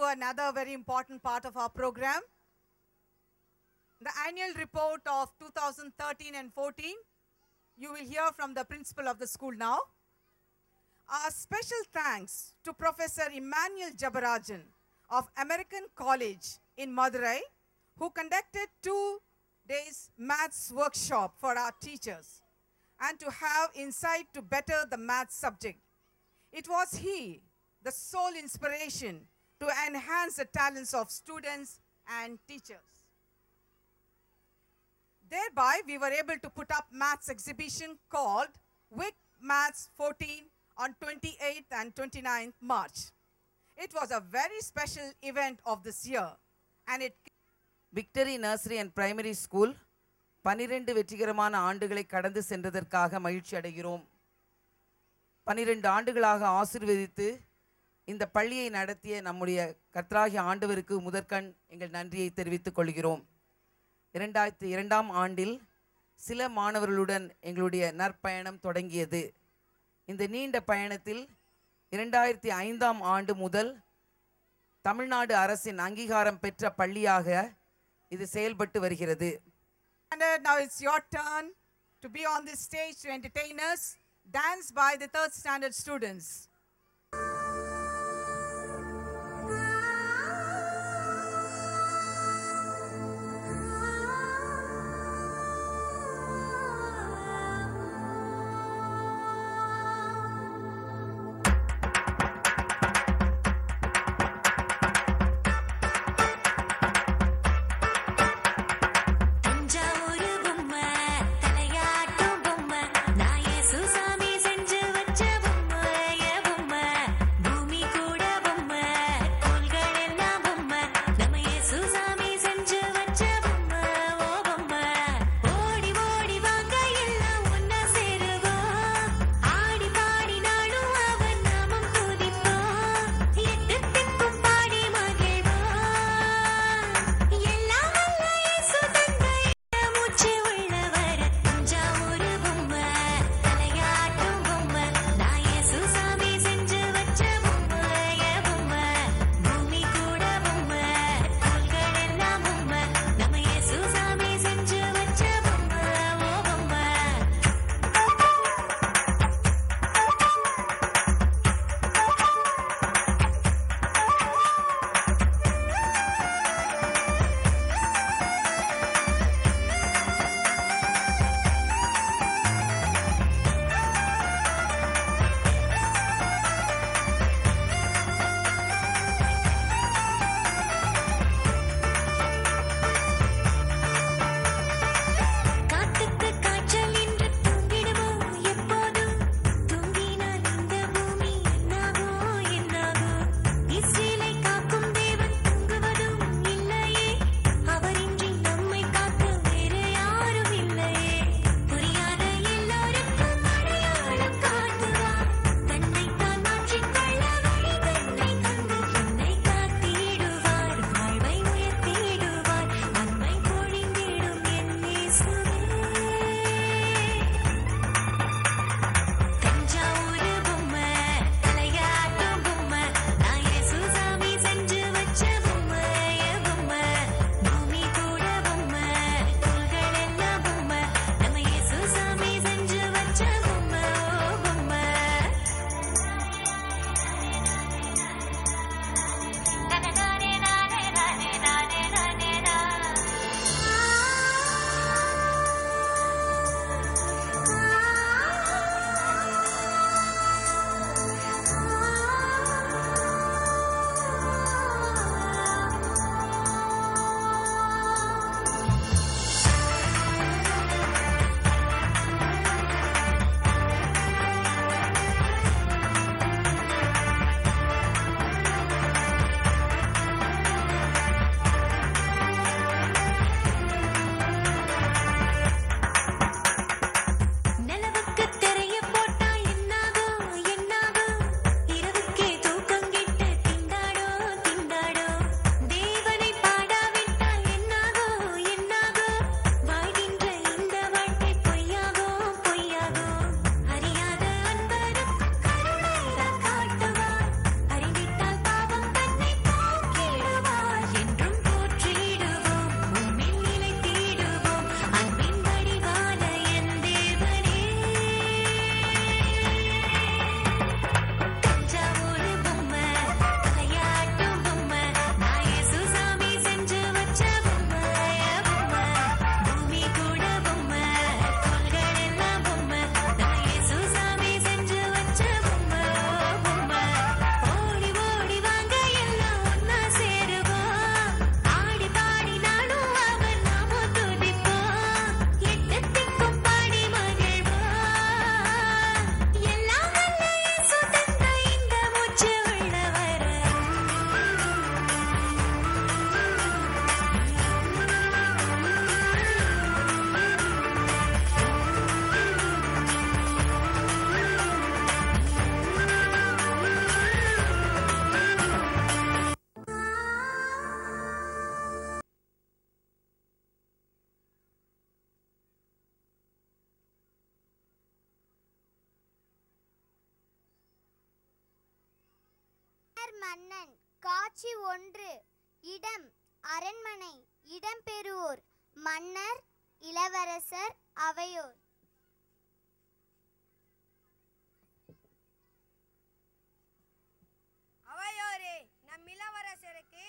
to another very important part of our program, the annual report of 2013 and 14. You will hear from the principal of the school now. Our special thanks to Professor Emmanuel Jabarajan of American College in Madurai, who conducted 2 days maths workshop for our teachers and to have insight to better the maths subject. It was he, the sole inspiration to enhance the talents of students and teachers. Thereby, we were able to put up maths exhibition called WIC Maths 14 on 28th and 29th March. It was a very special event of this year, and it victory nursery and primary school 12 வெற்றிகரமான ஆண்டுகளை கடந்து சென்றதற்காக மகிழ்ச்சி அடைகிறோம். 12 ஆண்டுகளாக ஆசீர்வதித்து இந்த பள்ளியை நடத்திய நம்முடைய கர்த்தராகிய ஆண்டவருக்கு முதற்கண் எங்கள் நன்றியை தெரிவித்துக் கொள்கிறோம். 2002ஆம் ஆண்டில் சில மாணவர்களுடன் எங்களுடைய நற்பயணம் தொடங்கியது. இந்த நீண்ட பயணத்தில் 2005ஆம் ஆண்டு முதல் தமிழ்நாடு அரசின் அங்கீகாரம் பெற்ற பள்ளியாக இது செயல்பட்டு வருகிறது. Now it's your turn to be on this stage to entertain us, dance by the 3rd standard students. தலையாட்டும் பொம்மை நான் ஏசு சாமி செஞ்சு வச்ச பொம்மை மன்னன். காட்சி 1. இடம் அரண்மனை. இடம்பெறுவோர் மன்னர், இளவரசர், அவையோர். அவையோரே, நம் இளவரசருக்கு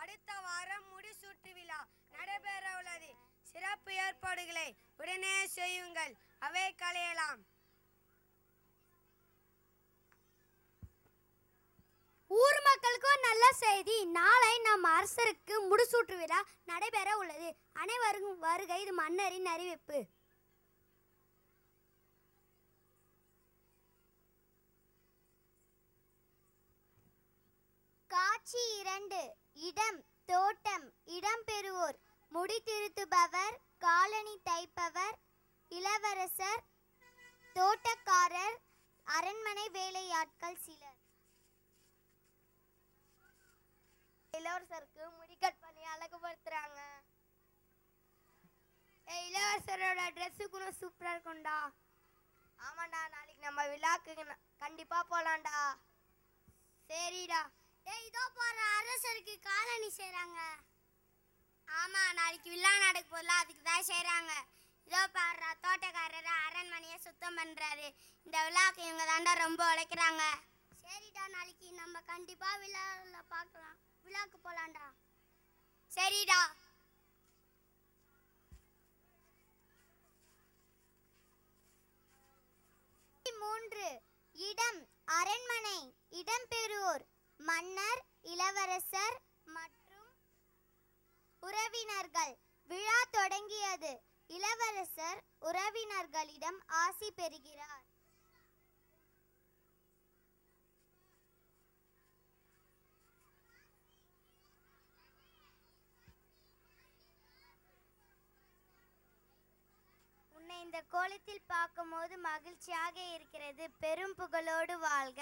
அடுத்த வாரம் முடிசூட்டு விழா நடைபெற உள்ளது. சிறப்பு ஏற்பாடுகளை உடனே செய்யுங்கள். அவை கலையலாம். ஊர் மக்களுக்கு ஒரு நல்ல செய்தி. நாளை நம் அரசருக்கு முடிசூட்டு விழா நடைபெற உள்ளது. அனைவரும் வருகை. இது மன்னரின் அறிவிப்பு. காட்சி 2. இடம் தோட்டம். இடம்பெறுவோர் முடி திருத்துபவர், காலணி தைப்பவர், இளவரசர், தோட்டக்காரர், அரண்மனை வேலையாட்கள் சிலர். இளவரசருக்கு முடிக்கட் பண்ணி அழகுபடுத்துறாங்க. இளவரசரோட ட்ரெஸ் கூட சூப்பரா இருக்கும்டா. ஆமாண்டா, நாளைக்கு நம்ம விழாக்கு கண்டிப்பா போலாம்டா. சரிடா. இதோ போற அரசருக்கு காலணி செய்றாங்க. ஆமா, நாளைக்கு விழா நடக்க போதல, அதுக்கு தான் செய்றாங்க. இதோ பாரு, தோட்டக்காரர் அரண்மனையை சுத்தம் பண்றாரு. இந்த விழாக்கு இவங்க தாண்டா ரொம்ப உழைக்கிறாங்க. சரிடா, நாளைக்கு நம்ம கண்டிப்பா விழால பார்க்கலாம். விழாக்கு போலாம்டா. சரிடா. இடம் அரண்மனை. இடம்பெறுவோர் மன்னர், இளவரசர் மற்றும் உறவினர்கள். விழா தொடங்கியது. இளவரசர் உறவினர்களிடம் ஆசி பெறுகிறார். உன்னை இந்த கோலத்தில் பார்க்கும்போது மகிழ்ச்சியாக இருக்கிறது. பெரும் புகழோடு வாழ்க.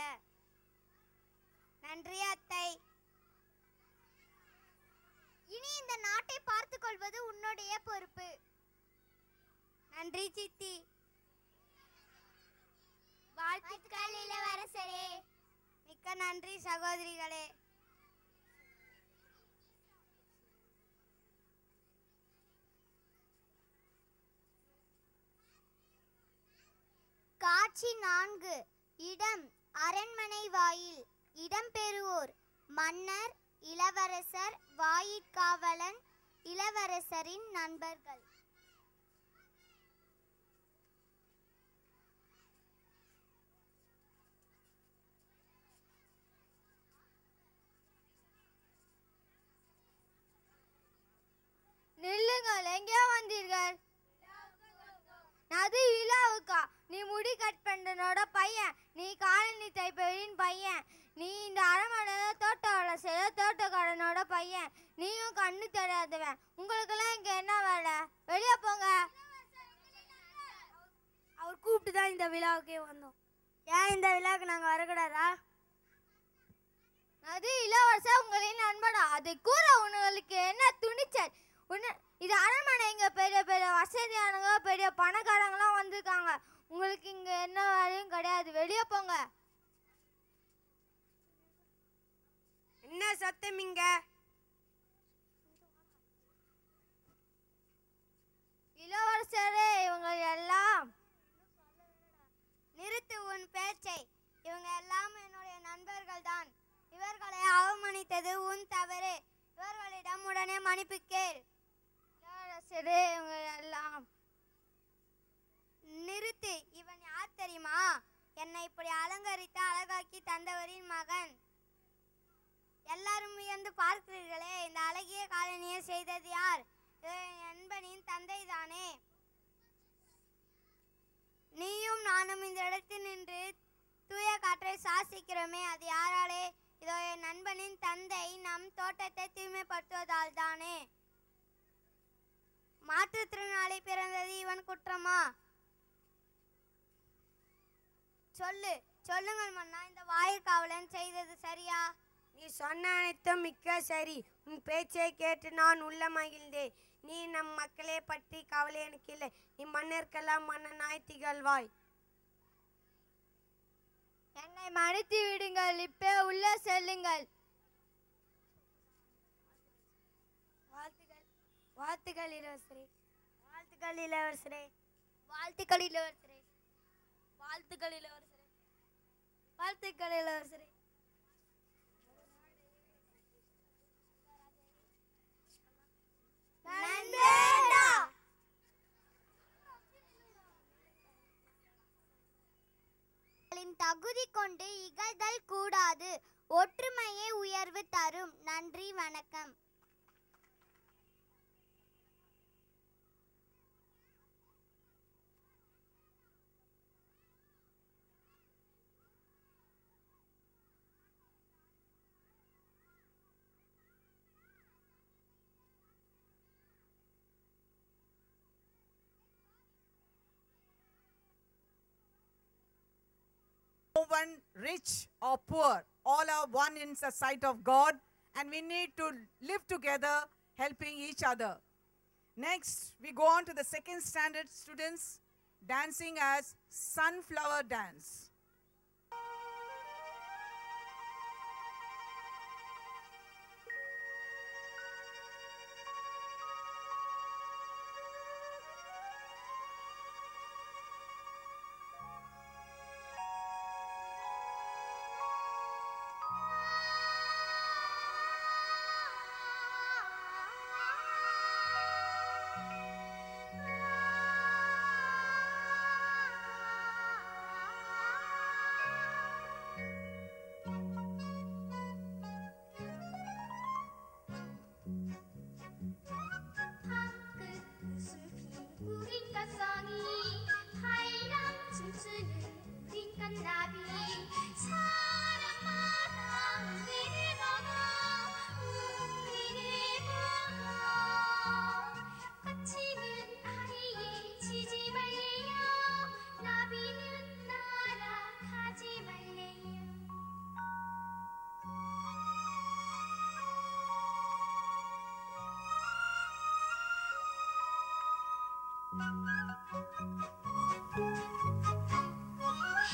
நன்றி அத்தை. இனி இந்த நாட்டை பார்த்துக் கொள்வது உன்னுடைய பொறுப்பு. நன்றி சித்தி. வாழ்த்துக்கள் இளவரசரே. மிக்க நன்றி சகோதரிகளே. காட்சி 4. இடம் அரண்மனை வாயில். இடம்பெறுவோர் மன்னர், இளவரசர், வாயிற்காவலன், இளவரசரின் நண்பர்கள். நில்லுங்கள், எங்கே வந்தீர்கள்? அது விழாவுக்கா? நீ முடி கட் பண்றனோட பையன், நீ காலனி தைப்பவரின் பையன், நீ இந்த அரண்மனையில தோட்ட வேலை செய்ய தோட்டக்காரனோட பையன், நீயும் கண்ணு தெரியாதவன். உங்களுக்கெல்லாம் இங்க என்ன வேலை? வெளியே போங்க. அவர் கூப்பிட்டு தான் இந்த விழாவுக்கே வந்தோம். ஏன் இந்த விழாவுக்கு நாங்க வரக்கூடாதா? அது இளவரசர் உங்களின் நண்பனா? அதை கூற உங்களுக்கு என்ன துணிச்சல்? இது அரண்மனை. இங்க பெரிய பெரிய வசதியானவங்க, பெரிய பணக்காரங்களாம் வந்திருக்காங்க. உங்களுக்கு இங்க என்ன வேலையும் கிடையாது. வெளியே போங்க. என்ன சத்தம் இங்க? இளவரசரே, இவங்க எல்லாம் நிறுத்து உன் பேச்சை. இவங்க எல்லாம் என்னுடைய நண்பர்கள் தான். இவர்களை அவமதித்தது உன் தவறு. இவர்களிடம் உடனே மன்னிப்பு கேள். இளவரசரே, இவங்க எல்லாம் நிறுத்து. இவன் யார் தெரியுமா? என்னை இப்படி அலங்கரித்து அழகாக்கி தந்தவரின் மகன். எல்லாரும் வியந்து பார்க்கிறீர்களே, இந்த அழகிய காலனியை செய்தது யார்? என் நண்பனின் தந்தை தானே. நீயும் நானும் இந்த இடத்தில் நின்று தூய காற்றை சுவாசிக்கிறோமே, அது யாராலே? இதோ என் நண்பனின் தந்தை நம் தோட்டத்தை தூய்மைப்படுத்துவதால் தானே. மாற்றுத்திறனாளி பிறந்தது இவன் குற்றமா? சொல்லுங்கள் மன்னா, இந்த வாயிற்காவலன் செய்தது சரியா? நீ சொன்ன அனைத்தும் மிக்க சரி. உன் பேச்சை கேட்டு நான் உள்ள மகிழ்ந்தேன். நீ நம் மக்களை பற்றி கவலை எனக்கு இல்லை. நீ மன்னர்க்கெல்லாம் மன்னனாய் திகழ்வாய். என்னை மன்னித்து விடுங்கள். இப்பே உள்ள செல்லுங்கள். வாழ்த்துக்கள் இளவரசரே. வாழ்த்துக்கள் இளவரசரே. வாழ்த்துக்கள் இளவரசரே. வாழ்த்துக்கள் இளவரசரே. வாழ்த்துக்கள் இளவரசரே. நன்றேடா. தகுதி கொண்டு இகழ்தல் கூடாது. ஒற்றுமையே உயர்வு தரும். நன்றி, வணக்கம். No one rich or poor, all are one in the sight of God, and we need to live together, helping each other. Next, we go on to the second standard students dancing as sunflower dance.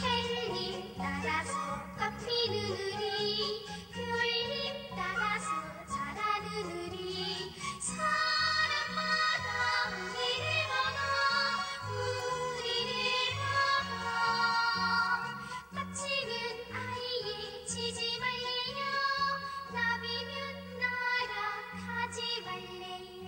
햇님 따라서 꽃피는 우리, 별님 따라서 자라는 우리, 사랑마다 우리를 보고 우리를 보고 까치는 아이의 치지 말래요, 나비는 날아가지 말래요.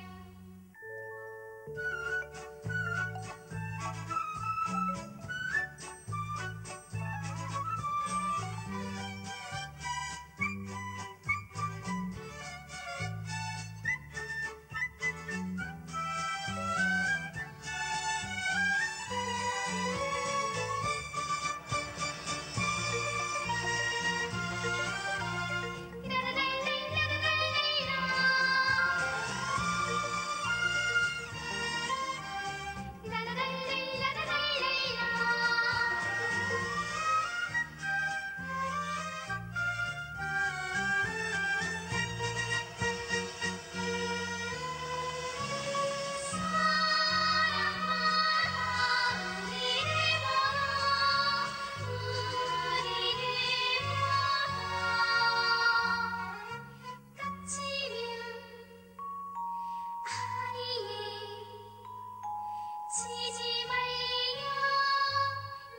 치지 말래요,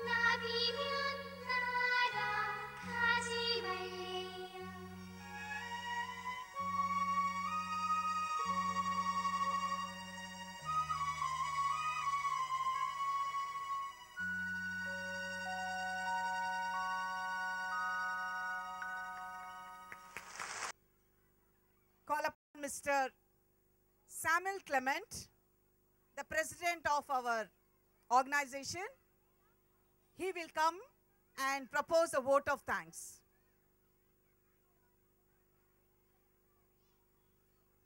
나비면 날아가지 말래요. Call upon Mr. Samuel Clement, the president of our organization. He will come and propose a vote of thanks.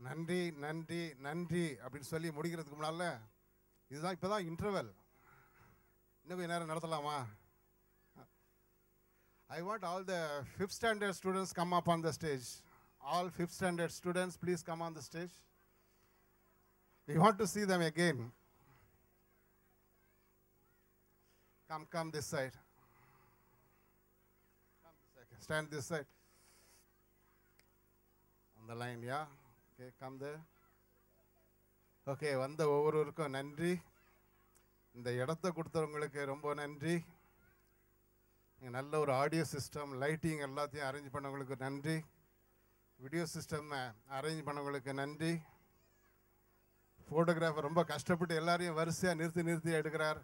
நன்றி நன்றி நன்றி அப்படின்னு சொல்லி முடிக்கிறதுக்கு முன்னால இதுதான் இப்போ தான் இன்டர்வல், இன்னும் கொஞ்சம் நேரம் நடத்தலாமா? I want all the 5th standard students come up on the stage. All 5th standard students, please come on the stage. We want to see them again. Come this side. Come this side. Stand this side. On the line, yeah? Okay, come there. Okay, வந்த ஒவ்வொருவருக்கும் நன்றி. இந்த இடத்த கொடுத்தவங்களுக்கு ரொம்ப நன்றி. நல்ல ஒரு audio system, lighting எல்லாத்தையும் அரேஞ்ச் பண்ணவங்களுக்கு நன்றி. வீடியோ சிஸ்டம் அரேஞ்ச் பண்ணவங்களுக்கு நன்றி. ஃபோட்டோகிராஃபர் ரொம்ப கஷ்டப்பட்டு எல்லாரையும் வரிசையாக நிறுத்தி எடுக்கிறார்,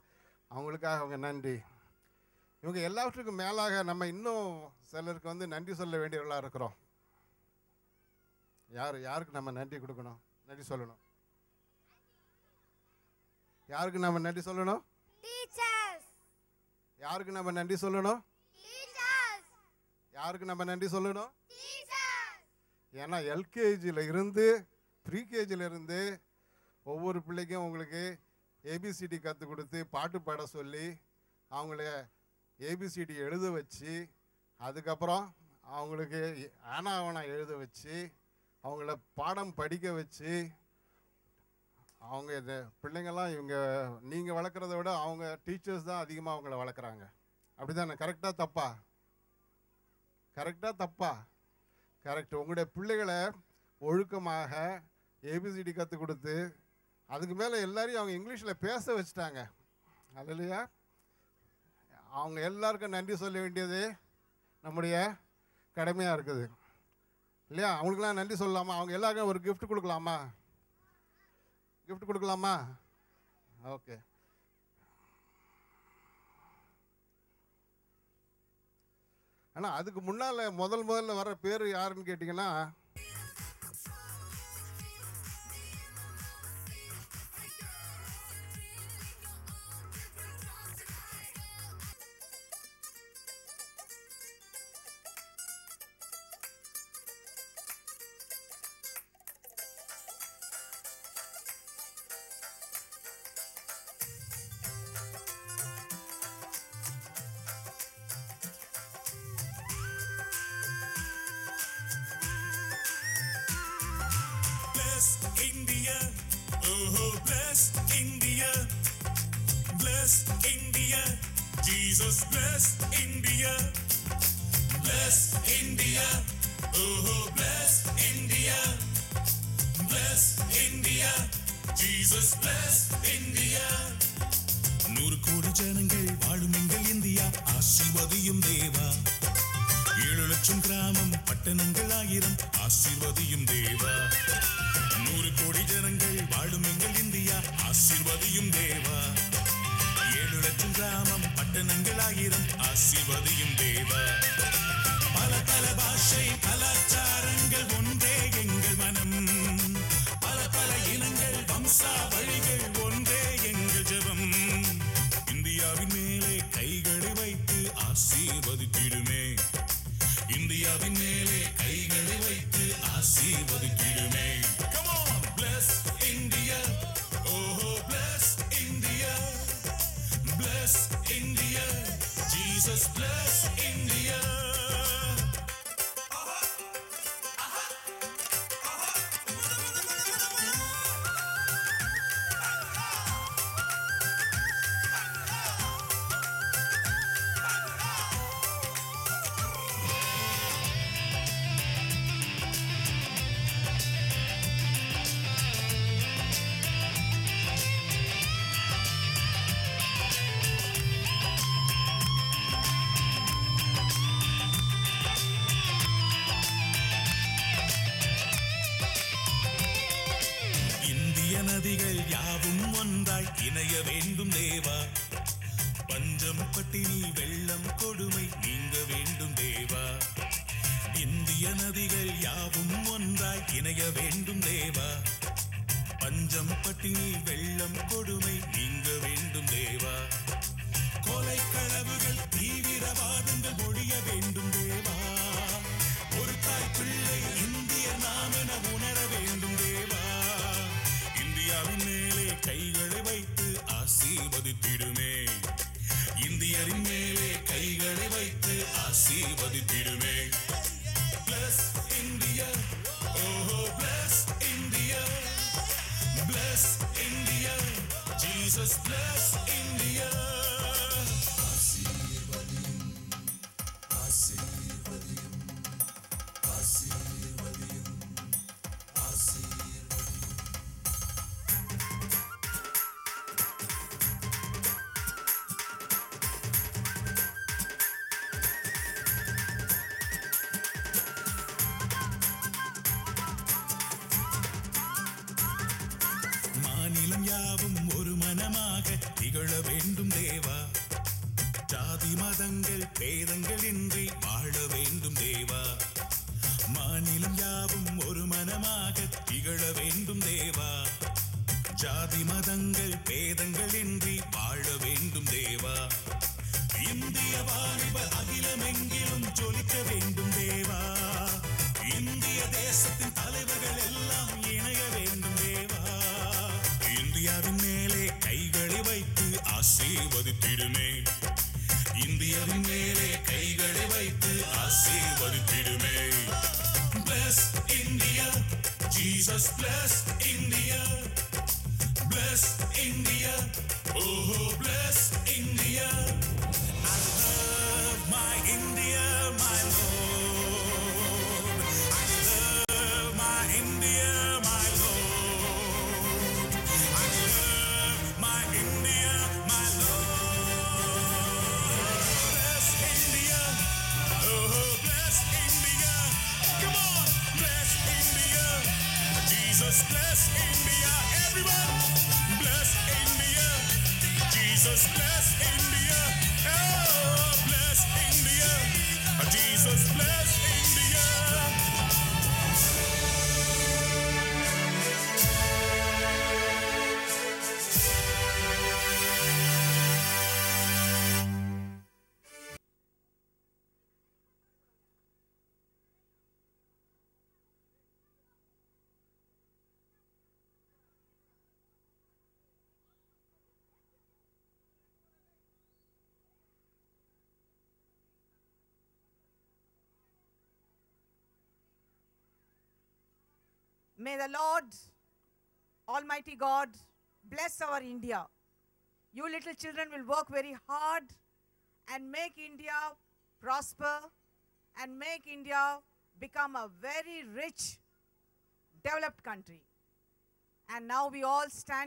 அவங்களுக்காக அவங்க நன்றி. இவங்க எல்லாவற்றுக்கும் மேலாக நம்ம இன்னும் சிலருக்கு வந்து நன்றி சொல்ல வேண்டியவர்களாக இருக்கிறோம். யாருக்கு நம்ம நன்றி கொடுக்கணும், நன்றி சொல்லணும்? யாருக்கு நம்ம நன்றி சொல்லணும்? டீச்சர்ஸ். யாருக்கு நம்ம நன்றி சொல்லணும்? டீச்சர்ஸ். யாருக்கு நம்ம நன்றி சொல்லணும்? டீச்சர்ஸ். ஏன்னா எல்கேஜியில் இருந்து ப்ரீகேஜியில் இருந்து ஒவ்வொரு பிள்ளைக்கும் உங்களுக்கு ஏபிசிடி கற்றுக் கொடுத்து பாட்டு பாட சொல்லி அவங்கள ஏபிசிடி எழுத வச்சு, அதுக்கப்புறம் அவங்களுக்கு ஆனாவனா எழுத வச்சு, அவங்கள பாடம் படிக்க வச்சு, அவங்க இந்த பிள்ளைங்கள்லாம் இவங்க நீங்கள் வளர்க்குறத விட அவங்க டீச்சர்ஸ் தான் அதிகமாக அவங்கள வளர்க்குறாங்க. அப்படி தானே? கரெக்டாக தப்பா? கரெக்டாக தப்பா? கரெக்ட். உங்களுடைய பிள்ளைகளை ஒழுக்கமாக ஏபிசிடி கற்றுக் கொடுத்து அதுக்கு மேலே எல்லாரையும் அவங்க இங்கிலீஷில் பேச வச்சுட்டாங்க. அது இல்லையா? அவங்க எல்லாருக்கும் நன்றி சொல்ல வேண்டியது நம்முடைய கடமையாக இருக்குது இல்லையா? அவங்களுக்கெல்லாம் நன்றி சொல்லலாமா? அவங்க எல்லாருக்கும் ஒரு கிஃப்ட் கொடுக்கலாமா? கிஃப்ட் கொடுக்கலாமா? ஓகே. ஆனால் அதுக்கு முன்னால் முதல்ல வர பேர் யாருன்னு கேட்டிங்கன்னா, India, oh bless India, bless India, Jesus bless India, bless India, oh bless India, bless India, Jesus bless India. 100 கோடி ஜனங்கள் வாழும் எங்கள் இந்தியா, ஆசீர்வதியும் தேவா. 7 லட்சம் கிராமம் பட்டணங்கள் 1000, ஆசீர்வதியும் தேவா. 100 கோடி ஜனங்கள் வாழும் எங்கள் இந்தியா, ஆசீர்வதியும் தேவா. 7 லட்சம் கிராமம் பட்டணங்கள் 1000, ஆசீர்வதியும் தேவா. பல பல பாஷை கலாச்சாரங்கள் ஒன்றே எங்கள் மனம், பல பல இனங்கள் வம்சாவழிகள் ஒன்றே எங்கள் ஜெபம். இந்தியாவின் மேலே கைகளை வைத்து ஆசீர்வதித்திடுமே, இந்தியாவின் மேலே கைகளை வைத்து ஆசீர்வதித்திடுமே. Bless India, oh bless India, bless India, Jesus bless India. நதிகள் யாவும் ஒன்றாய் இணைய வேண்டும் தேவா. பஞ்சம் பட்டினி வெள்ளம் கொடுமை நீங்க வேண்டும் தேவா. இந்திய நதிகள் யாவும் ஒன்றாய் இணைய வேண்டும் தேவா. பஞ்சம் பட்டினி வெள்ளம் கொடுமை நீங்க வேண்டும் தேவா. கொலை களவுகள் தீவிரவாதங்கள் ஒழிய வேண்டும் தேவா. ஒரு தாய் பிள்ளை இந்திய நாமென உணர வேண்டும் தேவா. இந்தியாவின் மேலே கைகளை வைத்து ஆசீர்வதித்திடுமே, இந்தியரின் மேலே கைகளை வைத்து ஆசீர்வதித்திடுமே. Bless India, oh bless India, bless India, Jesus bless India. ஆசீர்வதியும், ஆசீர்வதியும், ஆசீர்வதியும். மனமாக திகழ வேண்டும் தேவா. ஜாதி மதங்கள் பேதங்களின்றி வாழ வேண்டும் தேவா. மாநிலம் யாவும் ஒரு மனமாக திகழ வேண்டும் தேவா. ஜாதி மதங்கள் பேதங்களின்றி வாழ வேண்டும் தேவா. இந்திய வாலிப அகிலமெங்கிலும் ஜொலிக்க வேண்டும் தேவா. இந்திய தேசத்தின் தலைவர்கள் எல்லாம் இணைய வேண்டும் தேவா. இந்தியாவின் மேலே கைகளை வைத்து ஆசீர்வதித்திடுமே. இந்தியாவின் மேலே கைகளை வைத்து ஆசீர்வதித்திடுமே. Bless India, Jesus bless India. Bless India, oh bless India. I love my India, my Lord. I love my India, my Lord. I love my India, my Lord. Bless India, oh bless India. Come on, bless India. Jesus bless India. Everyone, bless India. Jesus bless India. Oh, bless India. Jesus bless India. May the Lord, Almighty God, bless our India. You little children will work very hard and make India prosper and make India become a very rich, developed country. And now we all stand